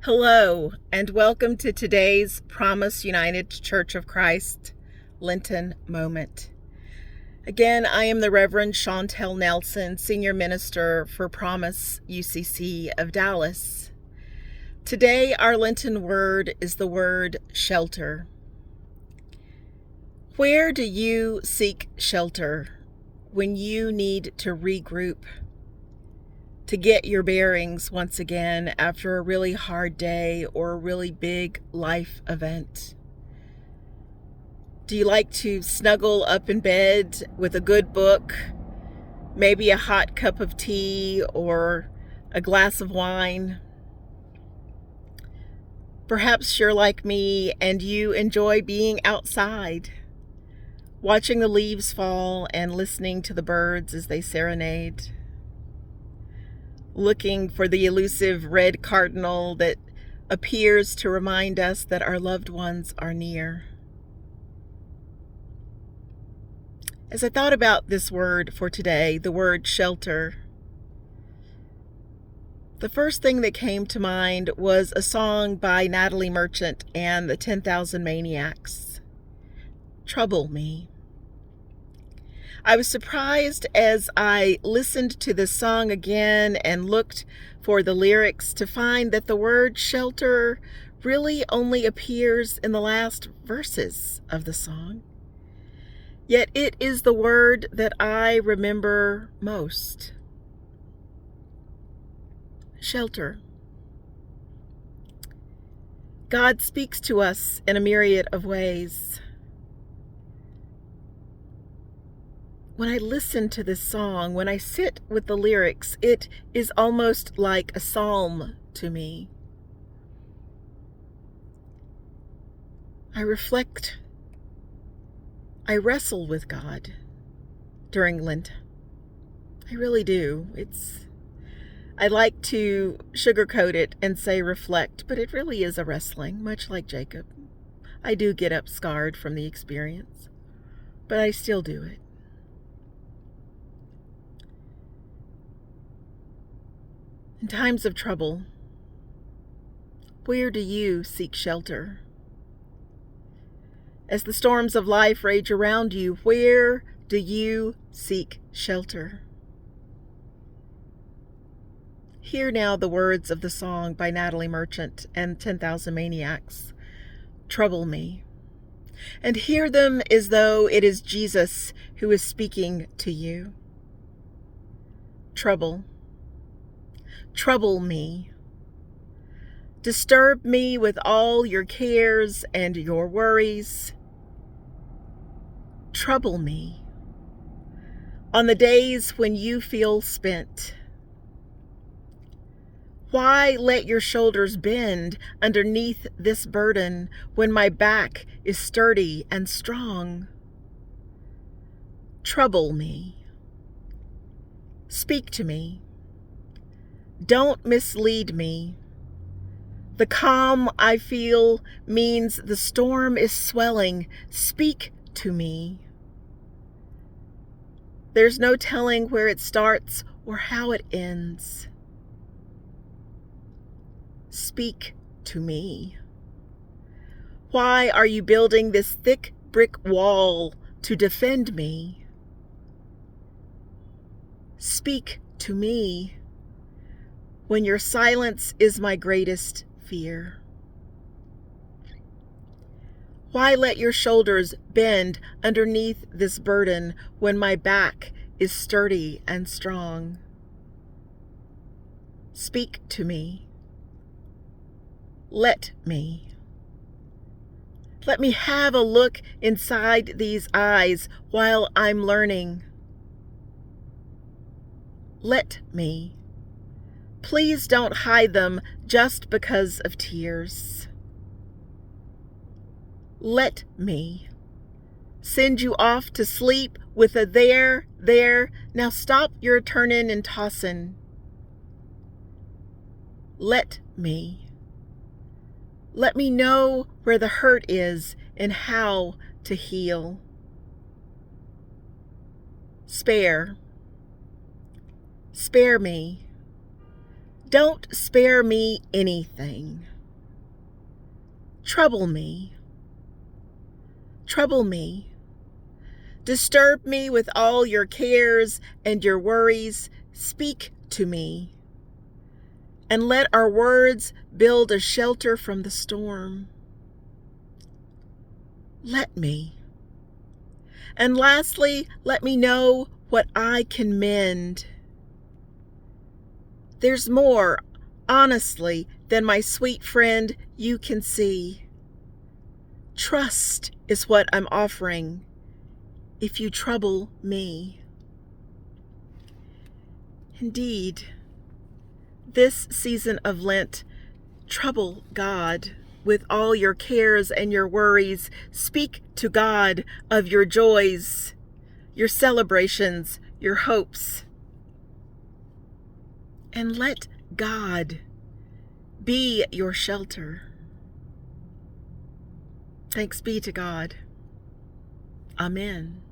Hello, and welcome to today's Promise United Church of Christ Lenten Moment. Again, I am the Reverend Chantel Nelson, Senior Minister for Promise UCC of Dallas. Today, our Lenten word is the word shelter. Where do you seek shelter when you need to regroup, to get your bearings once again after a really hard day or a really big life event? Do you like to snuggle up in bed with a good book, maybe a hot cup of tea or a glass of wine? Perhaps you're like me and you enjoy being outside, watching the leaves fall and listening to the birds as they serenade, looking for the elusive red cardinal that appears to remind us that our loved ones are near. As I thought about this word for today, the word shelter, the first thing that came to mind was a song by Natalie Merchant and the 10,000 Maniacs, Trouble Me. I was surprised as I listened to this song again and looked for the lyrics to find that the word shelter really only appears in the last verses of the song. Yet it is the word that I remember most. Shelter. God speaks to us in a myriad of ways. When I listen to this song, when I sit with the lyrics, it is almost like a psalm to me. I reflect, I wrestle with God during Lent. I really do. I like to sugarcoat it and say reflect, but it really is a wrestling, much like Jacob. I do get up scarred from the experience, but I still do it. In times of trouble, where do you seek shelter? As the storms of life rage around you, where do you seek shelter? Hear now the words of the song by Natalie Merchant and 10,000 Maniacs, Trouble Me. And hear them as though it is Jesus who is speaking to you. Trouble me. Disturb me with all your cares and your worries. Trouble me on the days when you feel spent. Why let your shoulders bend underneath this burden when my back is sturdy and strong? Trouble me. Speak to me. Don't mislead me. The calm I feel means the storm is swelling. Speak to me. There's no telling where it starts or how it ends. Speak to me. Why are you building this thick brick wall to defend me? Speak to me when your silence is my greatest fear. Why let your shoulders bend underneath this burden when my back is sturdy and strong? Speak to me. Let me. Let me have a look inside these eyes while I'm learning. Let me. Please don't hide them just because of tears. Let me send you off to sleep with a there, now stop your turnin' and tossin'. Let me. Let me know where the hurt is and how to heal. Spare me. Don't spare me anything. Trouble me. Trouble me. Disturb me with all your cares and your worries. Speak to me. And let our words build a shelter from the storm. Let me. And lastly, let me know what I can mend. There's more, honestly, than my sweet friend you can see. Trust is what I'm offering if you trouble me. Indeed, this season of Lent, trouble God with all your cares and your worries. Speak to God of your joys, your celebrations, your hopes. And let God be your shelter. Thanks be to God. Amen.